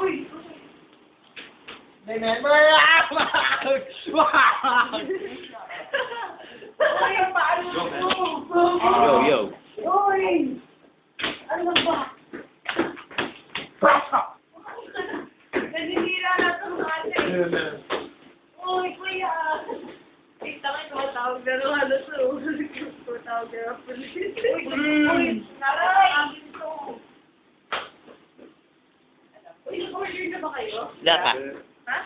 Uy! Remember? Wag! Wag! Uy, paano mo? Yo. Uy! Ano ba? Naninira na itong ate. Uy, kuya! Eh, takay, tumatawag na rin ano to. Tumatawag na rin police. Uy, naray! Uy, nag-order na ba kayo? Wala pa. Ha?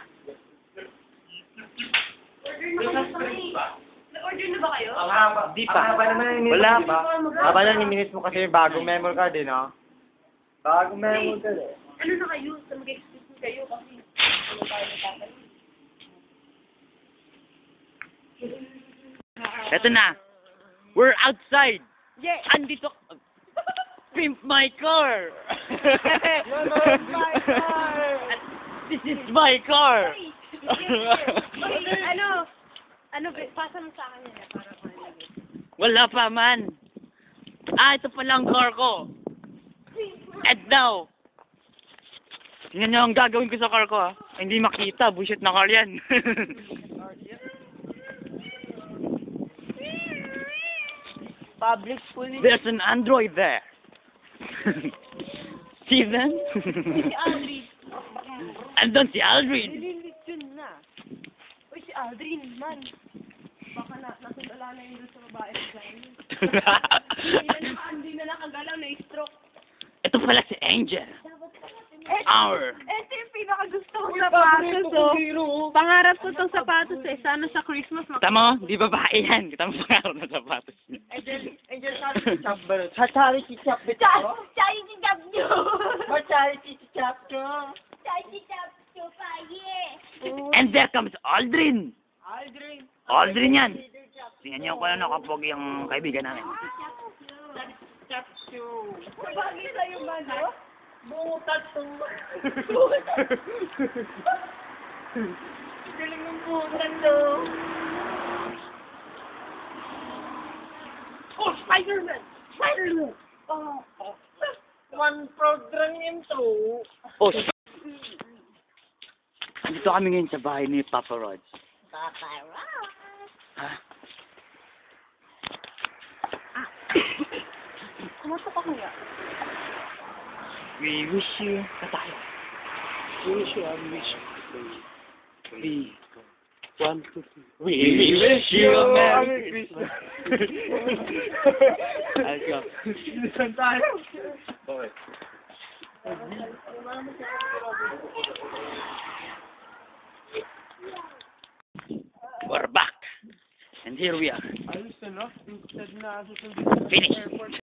Order na kayo sa kami. Nag-order na ba kayo? Di pa. Wala pa. Haba na ni minutes mo kasi bagong memory card eh, no? Bagong memory card eh. Ano na kayo? Sa mag-excuse kayo kasi ano tayo nagkakalit. Eto na. We're outside. Yeah! Andito. Pimp my car. my car. This is my car. Uy, ano, pasa mo sa akin yun para malagay. Wala pa man. Ito pala ang car ko. And now. Tingnan niyo ang gagawin ko sa car ko, ha. Hindi makita. Bullshit na car yan. Public police. There's an android there. Steven? Si Aldrin. Andun si Aldrin. Nililit yun na. Uy, si Aldrin, man. Baka nasundala na yun sa babae sa Hindi na nakagalaw, na-stroke. Ito pala si Angel. Our. Ito yung pinakagusto kong sapatos, oh. Pangarap ko tong sapatos, eh. Sana sa Christmas Kita mo, di babae yan. Kita mo pangarap na sapatos niya. Angel, chop ba? Charity chop ba ito? Charity chop nyo! Charity chop ko. Charity chop nyo, paye! And there comes Aldrin. Aldrin. Aldrin yan. Tingnan niyo kung ano kapogi yung kaibigan namin. Chop ko. Bagay sa'yo ba, no? Butat to. Galing ng butat to. Oh, Spider-Man! Spider-Man! Oh, One program yun to. Oh, andito kami ngayon sa bahay ni Papa Rods. Ha? Kumusta ka kuya? We wish you na tayo. We wish you, I wish you. We One, two, three. We wish you a Merry Christmas. Ayos ka. Saan tayo? Okay. We're back. And here we are. Ayos na, no? Instead na Finish.